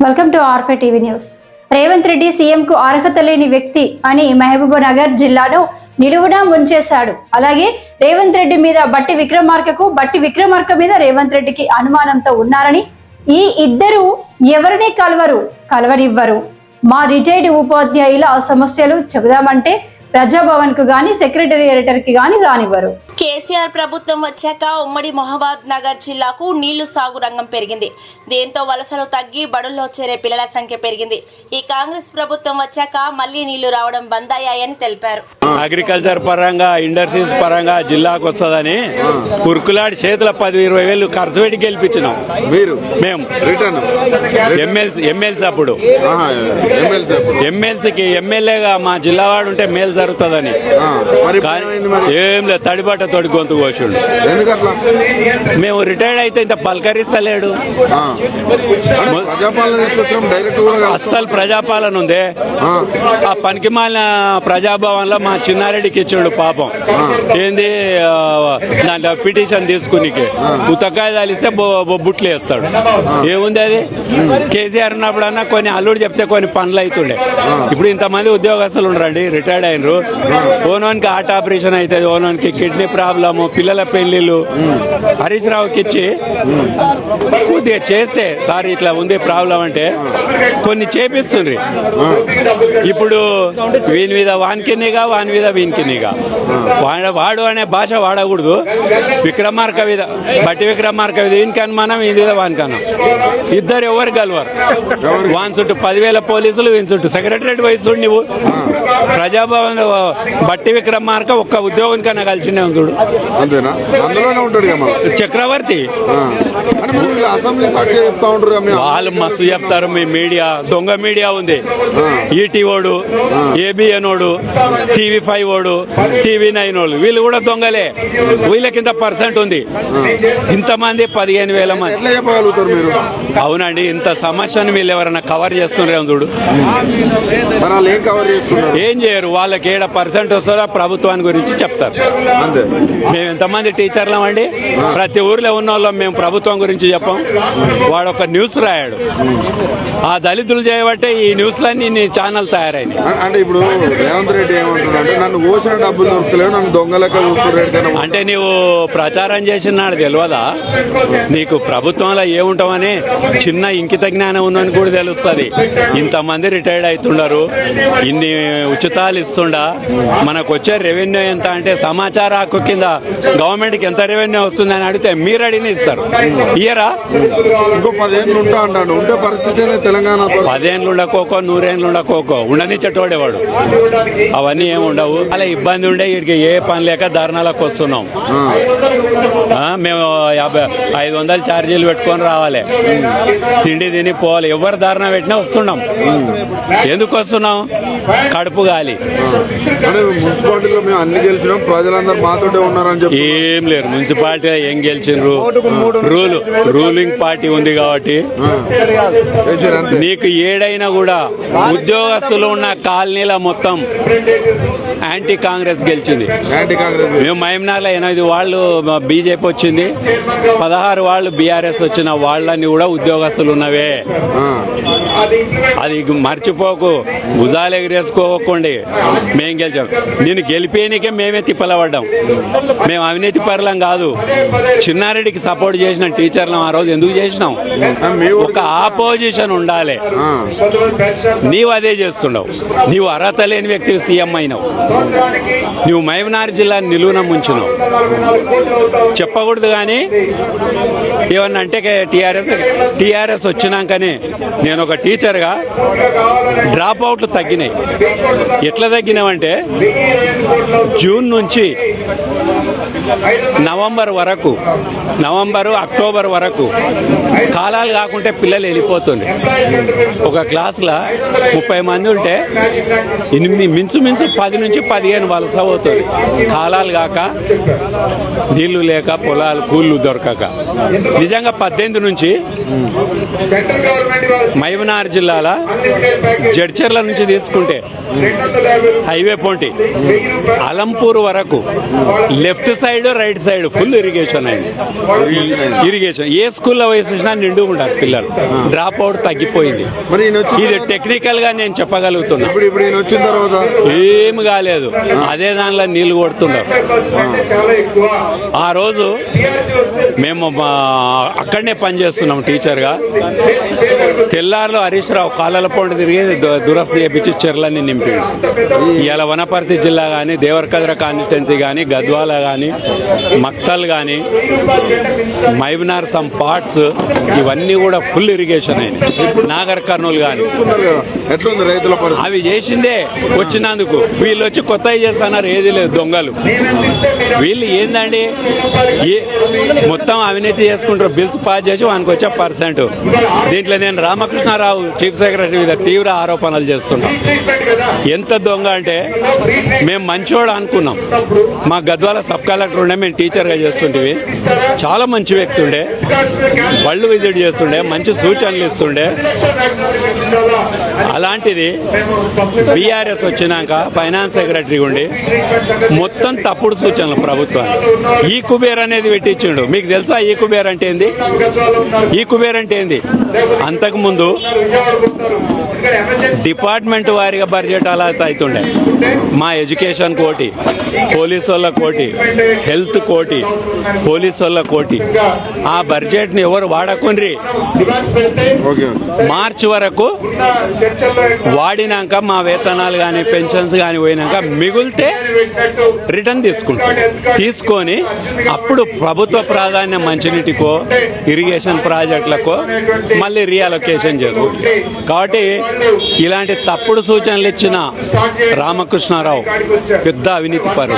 Welcome to ఆర్ఫే TV news. Revanth Reddy సీఎంకు అర్హత లేని వ్యక్తి అని మహబూబ్నగర్ జిల్లాలో నిలువునా ముంచేశాడు. అలాగే రేవంత్ రెడ్డి మీద బట్టి విక్రమార్క మీద రేవంత్ రెడ్డికి అనుమానంతో ఉన్నారని, ఈ ఇద్దరు ఎవరిని కలవనివ్వరు. మా రిటైర్డ్ ఉపాధ్యాయుల సమస్యలు చెబుదామంటే ప్రజాభవన్ కు గాని సెక్రటేరియట్ కి గాని రానివ్వరు. కేసీఆర్ ప్రభుత్వం వచ్చాక ఉమ్మడి మహబూబ్ నగర్ జిల్లాకు నీళ్లు సాగు రంగం పెరిగింది. దీంతో వలసలు తగ్గి బడుల్లో చేరే పిల్లల సంఖ్య పెరిగింది. ఈ కాంగ్రెస్ ప్రభుత్వం వచ్చాక మళ్లీ నీళ్లు రావడం బంద్ అయ్యాయని తెలిపారు. అగ్రికల్చర్ పరంగా, ఇండస్ట్రీస్ పరంగా జిల్లాకు వస్తుందని కుర్కులాడి చేతుల 10-20 వేలు ఖర్చు పెట్టి గెలిపించినాం. మేము ఎమ్మెల్సీ అప్పుడు ఎమ్మెల్సీకి ఎమ్మెల్యేగా మా జిల్లా వాడు ఉంటే మేలు జరుగుతుందని ఏం లేదు, తడిబట్ట తోడి గొంతు కోసుడు. మేము రిటైర్డ్ అయితే ఇంత పలకరిస్తలేడు. అస్సలు ప్రజాపాలన ఉందే. ఆ పనికిమాలిన ప్రజాభవన్ లో మా చిన్నారెడ్డికి ఇచ్చాడు పాపం. ఏంది దాంట్లో పిటిషన్ తీసుకునికి ఉతకాయదాలు ఇస్తే బొబ్బుట్లు వేస్తాడు. ఏముంది అది? కేసీఆర్ ఉన్నప్పుడన్నా కొన్ని అల్లుడు చెప్తే కొన్ని పనులు అవుతుండే. ఇప్పుడు ఇంతమంది ఉద్యోగస్తులు ఉండరండి, రిటైర్డ్ అయినరు. ఓనోనికి హార్ట్ ఆపరేషన్ అవుతుంది, ఓనోనికి కిడ్నీ ప్రాబ్లము, పిల్లల పెళ్లిళ్ళు. హరీష్ రావుకి ఇచ్చి కొద్దిగా చేస్తే సార్ ఇట్లా ఉంది ప్రాబ్లం అంటే కొన్ని చేపిస్తుంది. ఇప్పుడు వీని మీద వానికినిగా, వాని మీద వీనికినిగా. వాడు అనే భాష వాడకూడదు. విక్రమార్క మీద, బట్టి విక్రమార్క మీద వీనికి అనుమానం, వీని మీద వానికి అనుమానం. ఇద్దరు ఎవరు కలవరు. వాని చుట్టూ 10,000 పోలీసులు, వీని చుట్టూ సెక్రటరేట్ వయసు. నువ్వు ప్రజాభవన్ బట్టి విక్రమార్క ఒక్క ఉద్యోగం కన్నా కలిసిండే చూడు. చక్రవర్తి వాళ్ళు మస్తు చెప్తారు. మీ మీడియా దొంగ మీడియా ఉంది. ఈటీ ఓడు, ఏబిఎన్ ఓడు, TV5 ఓడు, TV9 ఓడు, వీళ్ళు కూడా దొంగలే. వీళ్ళకింత పర్సెంట్ ఉంది. ఇంతమంది 15,000 మంది. అవునండి, ఇంత సమస్యను వీళ్ళు ఎవరైనా కవర్ చేస్తున్నారేమో చూడు. ఏం చేయరు. వాళ్ళకి 7% వస్తుందో ప్రభుత్వాన్ని గురించి చెప్తారు. మేము ఎంతమంది టీచర్లం అండి, ప్రతి ఊర్లో ఉన్న వాళ్ళం. మేము ప్రభుత్వం గురించి చెప్పాం. వాడు ఒక న్యూస్ రాయాడు, ఆ దళితులు చేయబట్టే ఈ న్యూస్లన్నీ ఛానల్ తయారైంది. అంటే ఇప్పుడు రేవంత్ రెడ్డి ఏమంటున్నాడు, నన్ను ఓసిన డబ్బులు దొరుకుతలేవు, నన్ను దొంగలక అంటే నీవు ప్రచారం చేసినాడు తెలియదా? నీకు ప్రభుత్వంలో ఏముంటామని చిన్న ఇంకిత జ్ఞానం ఉన్నని కూడా తెలుస్తుంది. ఇంతమంది రిటైర్డ్ అవుతున్నారు, ఇన్ని ఉచితాలు ఇస్తుండా. మనకు వచ్చే రెవెన్యూ ఎంత అంటే సమాచార హక్కు కింద గవర్నమెంట్కి ఎంత రెవెన్యూ వస్తుందని అడిగితే మీరు అడిగిన ఇస్తారు. ఇయరా ఇంకో 10 ఏళ్ళు ఉంటా అంటాడు. ఉంటే పరిస్థితి తెలంగాణ 10 ఏళ్ళు ఉండకోకో 100 ఏళ్ళు ఉండకోకో ఉండనిచ్చేటోడేవాడు. అవన్నీ ఏమి ఉండవు. అలా ఇబ్బంది ఉండే వీడికి ఏ పని లేక ధర్నాలకు వస్తున్నాం. మేము 500 ఛార్జీలు పెట్టుకొని రావాలి, తిండి తిని పోవాలి. ఎవరు ధర్నా పెట్టినా వస్తున్నాం. ఎందుకు వస్తున్నాం? కడుపు గాలి. మున్సిపాలిటీలో మేము అన్ని గెలిచినాం, ప్రజలందరూ మాతోటే ఉన్నారని చెప్పి ఏం లేరు. మున్సిపాలిటీలో ఏం గెలిచిండ్రు? రూలింగ్ పార్టీ ఉంది కాబట్టి నీకు ఏడైనా కూడా ఉద్యోగస్తులు ఉన్న కాలనీల మొత్తం యాంటీ కాంగ్రెస్ గెలిచింది. మేము మహబూబ్నగర్లో 8 వాళ్ళు బీజేపీ వచ్చింది, 16 వాళ్ళు బీఆర్ఎస్ వచ్చిన వాళ్ళని కూడా ఉద్యోగస్తులు ఉన్నవే. అది మర్చిపోకు, భుజాలు ఎగిరేసుకోకండి. మేం గెలిచాం. నేను గెలిపేనికే మేమే తిప్పలపడ్డాం. మేము అవినీతి పరులం కాదు. చిన్నారెడ్డికి సపోర్ట్ చేసిన టీచర్లం ఆ రోజు ఎందుకు చేసినాం? ఒక ఆపోజిషన్ ఉండాలి. నీవు అదే చేస్తున్నావు. నీవు అర్హత లేని వ్యక్తి సీఎం అయినావు. నువ్వు మహబూబ్నగర్ జిల్లాని నిలువున ముంచినావు. చెప్పకూడదు కానీ ఏమన్నా అంటే టీఆర్ఎస్ వచ్చినాకనే నేను ఒక టీచర్గా డ్రాప్ అవుట్లు తగ్గినాయి. ఎట్లా తగ్గినావంటే జూన్ నుంచి అక్టోబర్ వరకు కాలాలు కాకుంటే పిల్లలు వెళ్ళిపోతుంది. ఒక క్లాసులో 30 మంది ఉంటే మించుమించు 10 నుంచి 15 వలస అవుతుంది. కాలాలు కాక, నీళ్లు లేక, పొలాలు కూళ్ళు దొరకక. నిజంగా 18 నుంచి మహబూబ్నగర్ జిల్లాలో జడ్చర్ల నుంచి తీసుకుంటే హైవే పోంటి అలంపూర్ వరకు left side right side full irrigation అయింది. ఇరిగేషన్ ఏ స్కూల్లో వయసు చూసినా నిండు ఉంటారు పిల్లలు. డ్రాప్ అవుట్ తగ్గిపోయింది. మరి ఈయన వచ్చిన ఇది టెక్నికల్ గా నేను చెప్పగలుగుతున్నా. ఇప్పుడు ఈయన వచ్చిన తర్వాత ఏమి కాలేదు, అదే దానిలో నీళ్లు కొడుతున్నారు. ఆ రోజు మేము అక్కడనే పనిచేస్తున్నాం టీచర్గా. తెల్లారులో హరీష్ రావు కాళ్ళల పొంట తిరిగి దురస్త చేపించి చెర్లన్నీ నింపాడు. ఇవాళ వనపర్తి జిల్లా కానీ, దేవరకద్ర కాన్స్టిట్యున్సీ కానీ, గద్వాల కానీ, మక్తల్ కానీ, మైబనార్ సమ్ పార్ట్స్ ఇవన్నీ కూడా ఫుల్ ఇరిగేషన్ అయినాయి. నాగర్ కర్నూలు కానీ చూస్తున్నారు కదా ఎట్లుంది రైతుల పరిస్థితి. అవి చేసిందే వచ్చినందుకు. వీళ్ళు వచ్చి కొత్తవి చేస్తున్నారు, ఏది లేదు దొంగలు. వీళ్ళు ఏందండి మొత్తం అవినీతి చేసుకుంటారు. బిల్స్ పాస్ చేసి వానికి వచ్చే పర్సెంట్. దీంట్లో నేను రామకృష్ణారావు చీఫ్ సెక్రటరీ మీద తీవ్ర ఆరోపణలు చేస్తున్నాం. ఎంత దొంగ అంటే మేము మంచోడు అనుకున్నాం. మా గద్వాల సబ్ కలెక్టర్ ఉండే, మేము టీచర్గా చేస్తుంటే చాలా మంచి వ్యక్తి ఉండే, బళ్ళు విజిట్ చేస్తుండే, మంచి సూచనలు ఇస్తుండే. అలాంటిది బీఆర్ఎస్ వచ్చినాక ఫైనాన్స్ సెక్రటరీ ఉండి మొత్తం తప్పుడు సూచనలు ప్రభుత్వానికి. ఈ కుబేర్ అనేది పెట్టించిండు. మీకు తెలుసా ఈ కుబేర్ అంటే ఏంది? ఈ కుబేర్ అంటే ఏంది? అంతకుముందు డిపార్ట్మెంట్ వారిగా బడ్జెట్ అలా అవుతుండే. మా ఎడ్యుకేషన్ కోటి, పోలీసు వాళ్ళ కోటి, హెల్త్ కోటి, పోలీసు వాళ్ళ కోటి. ఆ బడ్జెట్ని ఎవరు వాడకుండ్రి. మార్చి వరకు వాడినాక మా వేతనాలు కానీ పెన్షన్స్ కానీ పోయినాక మిగిలితే రిటర్న్ తీసుకొని అప్పుడు ప్రభుత్వ ప్రాధాన్యం మంచినీటికో ఇరిగేషన్ ప్రాజెక్టులకో మళ్ళీ రీఅలొకేషన్ చేస్తుంది. కాబట్టి ఇలాంటి తప్పుడు సూచనలు ఇచ్చిన రామకృష్ణారావు పెద్ద అవినీతి పరుడు.